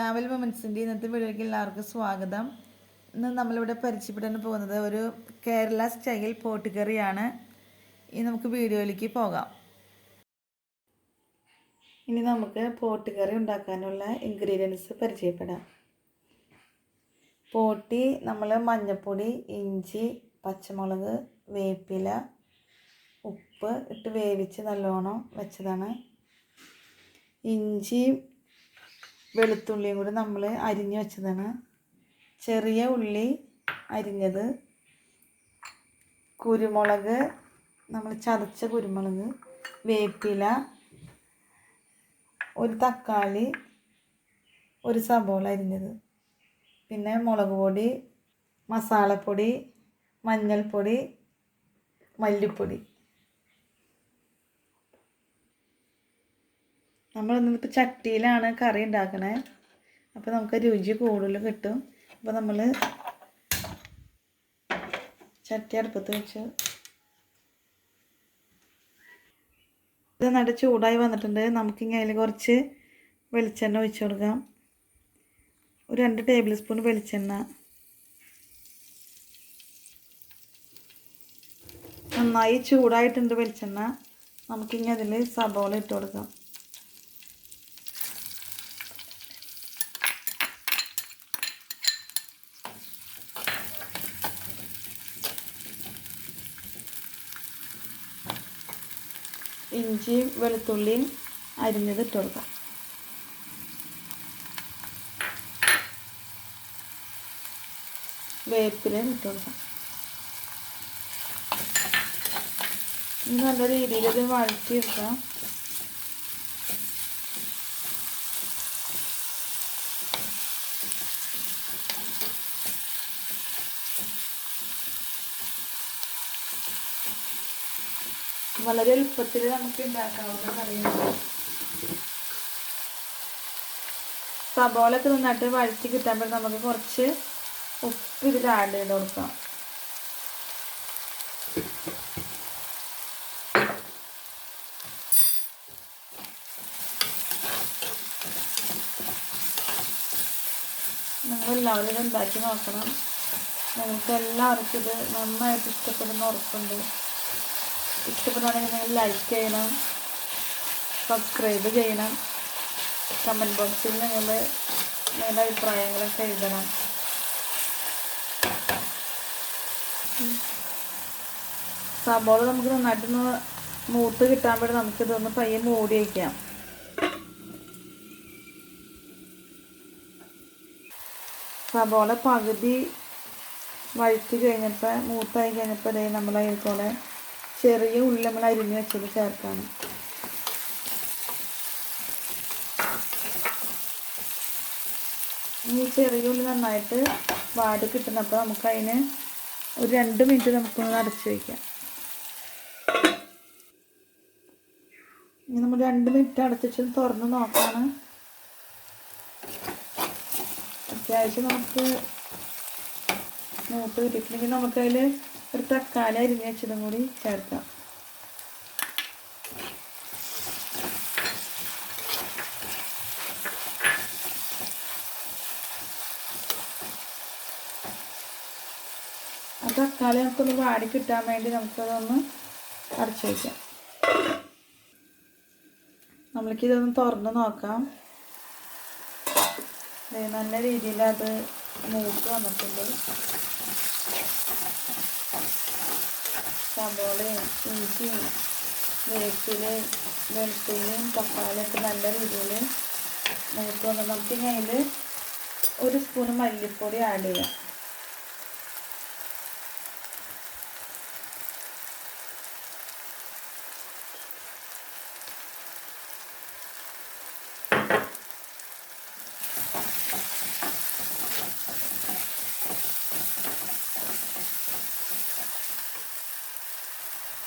Travel മൊമെൻറ്റ്സിൻ്റെ ഇന്നത്തെ വീഡിയോയ്ക്ക് എല്ലാവർക്കും സ്വാഗതം. ഇന്ന് നമ്മളിവിടെ പരിചയപ്പെടാൻ പോകുന്നത് ഒരു കേരള സ്റ്റൈൽ പോട്ടി കറിയാണ്. ഇനി നമുക്ക് വീഡിയോയിലേക്ക് പോകാം. ഇനി നമുക്ക് പോട്ടി കറി ഉണ്ടാക്കാനുള്ള ഇൻഗ്രീഡിയൻസ് പരിചയപ്പെടാം. പോട്ടി നമ്മൾ മഞ്ഞൾപ്പൊടി, ഇഞ്ചി, പച്ചമുളക്, വേപ്പില, ഉപ്പ് ഇട്ട് വേവിച്ച് നല്ലോണം വെച്ചതാണ്. ഇഞ്ചി വെളുത്തുള്ളിയും കൂടി നമ്മൾ അരിഞ്ഞ് വെച്ചതാണ്. ചെറിയ ഉള്ളി അരിഞ്ഞത്, കുരുമുളക് നമ്മൾ ചതച്ച കുരുമുളക്, വേപ്പില, ഒരു തക്കാളി, ഒരു സബോള അരിഞ്ഞത്, പിന്നെ മുളക് പൊടി, മസാലപ്പൊടി, മഞ്ഞൾപ്പൊടി, മല്ലിപ്പൊടി. നമ്മളിന്നിപ്പോൾ ചട്ടിയിലാണ് കറി ഉണ്ടാക്കണേ. അപ്പോൾ നമുക്ക് രുചി കൂടുതൽ കിട്ടും. അപ്പോൾ നമ്മൾ ചട്ടി അടുപ്പത്ത് വെച്ച് ഇത് നല്ല ചൂടായി വന്നിട്ടുണ്ട്. നമുക്കിങ്ങനെ അതിൽ കുറച്ച് വെളിച്ചെണ്ണ ഒഴിച്ച് കൊടുക്കാം. ഒരു 2 ടേബിൾ സ്പൂൺ വെളിച്ചെണ്ണ. നന്നായി ചൂടായിട്ടുണ്ട് വെളിച്ചെണ്ണ. നമുക്കിങ്ങനെ അതിൽ സബോള ഇട്ട് കൊടുക്കാം. ഇഞ്ചിയും വെളുത്തുള്ളിയും അരിഞ്ഞത് ഇട്ട് കൊടുക്കാം. വേപ്പിലയും ഇട്ട് കൊടുക്കാം. ഇനി നല്ല രീതിയിൽ അത് വഴറ്റിയെടുക്കാം. വളരെ എളുപ്പത്തിൽ നമുക്ക് ഉണ്ടാക്കാവുന്ന കറിയാണ്. സബോളയൊക്കെ നന്നായിട്ട് വഴറ്റി കിട്ടാൻ വേണ്ടി നമുക്ക് കുറച്ച് ഉപ്പ് ഇതിൽ ആഡ് ചെയ്ത് കൊടുക്കാം. നിങ്ങളെല്ലാവരും ഇത് ഉണ്ടാക്കി നോക്കണം. നിങ്ങൾക്ക് എല്ലാവർക്കും ഇത് നന്നായിട്ട് ഇഷ്ടപ്പെടുന്ന ഉറപ്പുണ്ട്. ഇഷ്ടപ്പെടുകയാണെങ്കിൽ നിങ്ങൾ ലൈക്ക് ചെയ്യണം, സബ്സ്ക്രൈബ് ചെയ്യണം, കമൻറ്റ് ബോക്സിൽ നിങ്ങളുടെ അഭിപ്രായങ്ങളൊക്കെ എഴുതണം. സബോള നമുക്ക് നന്നായിട്ടൊന്ന് മൂത്ത് കിട്ടാൻ വേണ്ടി നമുക്കിതൊന്ന് പയ്യെ മൂടി വയ്ക്കാം. സബോള പകുതി വഴറ്റി കഴിഞ്ഞപ്പോൾ മൂത്തായി കഴിഞ്ഞപ്പോൾ നമ്മൾ അതിൽക്കൂടെ ചെറിയ ഉള്ളി നമ്മൾ അരിഞ്ഞ് വെച്ചത് ചേർക്കാണ്. ഈ ചെറിയ ഉള്ളി നന്നായിട്ട് വാടി കിട്ടുന്നപ്പോൾ നമുക്കതിന് ഒരു 2 മിനിറ്റ് നമുക്കൊന്ന് അടച്ച് വയ്ക്കാം. ഇനി നമ്മൾ 2 മിനിറ്റ് അടച്ചിട്ട് തുറന്ന് നോക്കാണ്. അത്യാവശ്യം നമുക്ക് മൂത്ത് കിട്ടിയിട്ടുണ്ടെങ്കിൽ നമുക്കതിൽ ഒരു തക്കാളി അരിഞ്ഞ് വെച്ചതും കൂടി ചേർക്കാം. ആ തക്കാളി നമുക്കൊന്ന് വാടി കിട്ടാൻ വേണ്ടി നമുക്കതൊന്ന് അടച്ചു വയ്ക്കാം. നമ്മൾക്കിതൊന്ന് തുറന്ന് നോക്കാം. നല്ല രീതിയിൽ അത് മൂത്ത് വന്നിട്ടുണ്ട്. സബോളയും ഇഞ്ചിയും വേപ്പിലയും വെളുത്തുള്ളിയും തക്കാളിയൊക്കെ നല്ല രീതിയിൽ മൂത്ത് വന്ന് നമുക്കിനി അതിൽ 1 സ്പൂൺ മല്ലിപ്പൊടി ആഡ് ചെയ്യാം.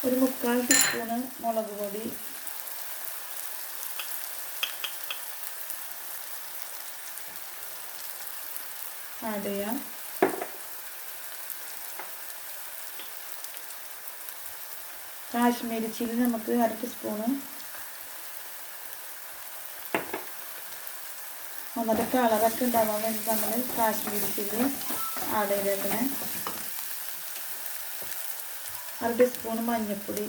ഒരു 3/4 ടീസ്പൂണ് മുളക് പൊടി, ആഡ് ചെയ്യാം. കാശ്മീരി ചില്ലി നമുക്ക് 1/2 ടീസ്പൂണ് ഒന്നിട്ട് കളറൊക്കെ ഉണ്ടാകാൻ വേണ്ടി നമ്മൾ കാശ്മീരി ചില്ലി ആഡ് ചെയ്തേക്കണേ. 1 ടീസ്പൂൺ മഞ്ഞൾപ്പൊടി,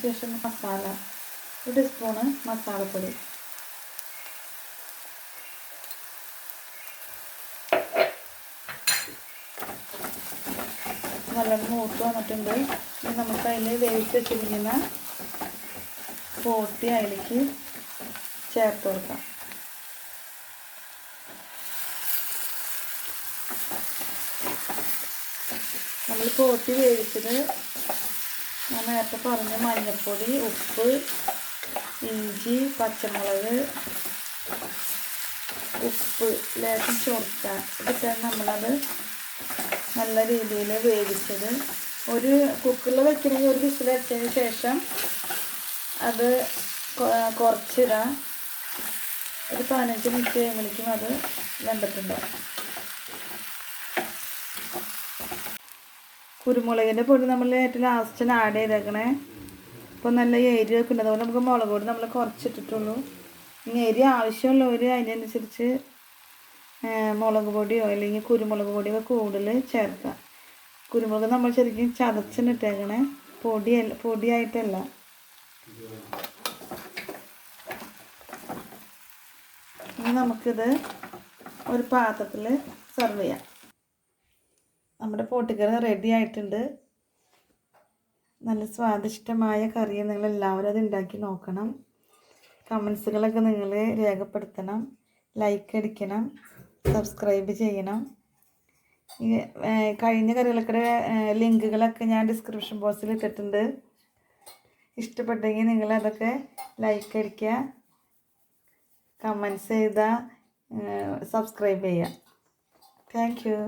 ശേഷം മസാല 1 ടീസ്പൂണ് മസാലപ്പൊടി, നല്ല മൂത്ത് വന്നിട്ടുണ്ട്. ഇനി നമുക്ക് അതിൽ വേവിച്ച് വെച്ചിരിക്കുന്ന പോട്ടി അതിലേക്ക് ചേർത്ത് കൊടുക്കാം. നമ്മൾ പോട്ടി വേവിച്ചത് ഞാൻ നേരത്തെ പറഞ്ഞ മഞ്ഞൾപ്പൊടി, ഉപ്പ്, ഇഞ്ചി, പച്ചമുളക്, ഉപ്പ്, ലേശം ചൊറുക്ക ഇതിട്ടാണ് നമ്മളത് നല്ല രീതിയിൽ വേവിച്ചത്. ഒരു കുക്കറിൽ വെക്കണമെങ്കിൽ 1 വിസിൽ വെച്ചതിന് ശേഷം അത് കുറച്ചിടാം. ഒരു 15 മിനിറ്റ് കഴിയുമ്പോഴേക്കും അത് വെന്തിട്ടുണ്ടാവും. കുരുമുളകിൻ്റെ പൊടി നമ്മൾ ഏറ്റവും ലാസ്റ്റിന് ആഡ് ചെയ്തേക്കണേ. ഇപ്പോൾ നല്ല എരിവൊക്കെ ഉണ്ട്, അതുകൊണ്ട് നമുക്ക് മുളക് പൊടി നമ്മൾ കുറച്ചിട്ടിട്ടുള്ളൂ. ഇനി എരി ആവശ്യമുള്ളവർ അതിനനുസരിച്ച് മുളക് പൊടിയോ അല്ലെങ്കിൽ കുരുമുളക് പൊടിയോ കൂടുതൽ ചേർക്കാം. കുരുമുളക് നമ്മൾ ശരിക്കും ചതച്ചിട്ടേക്കണേ, പൊടിയായിട്ടല്ല. ഇനി നമുക്കിത് ഒരു പാത്രത്തിൽ സെർവ് ചെയ്യാം. നമ്മുടെ പോട്ടിക്കറി റെഡി ആയിട്ടുണ്ട്. നല്ല സ്വാദിഷ്ടമായ കറി. നിങ്ങളെല്ലാവരും അത് ഉണ്ടാക്കി നോക്കണം. കമൻസുകളൊക്കെ നിങ്ങൾ രേഖപ്പെടുത്തണം, ലൈക്ക് അടിക്കണം, സബ്സ്ക്രൈബ് ചെയ്യണം. കഴിഞ്ഞ കറികളൊക്കെ ലിങ്കുകളൊക്കെ ഞാൻ ഡിസ്ക്രിപ്ഷൻ ബോക്സിൽ ഇട്ടിട്ടുണ്ട്. ഇഷ്ടപ്പെട്ടെങ്കിൽ നിങ്ങളതൊക്കെ ലൈക്ക് അടിക്കുക, കമൻസ് ചെയ്താൽ സബ്സ്ക്രൈബ് ചെയ്യുക. Thank you.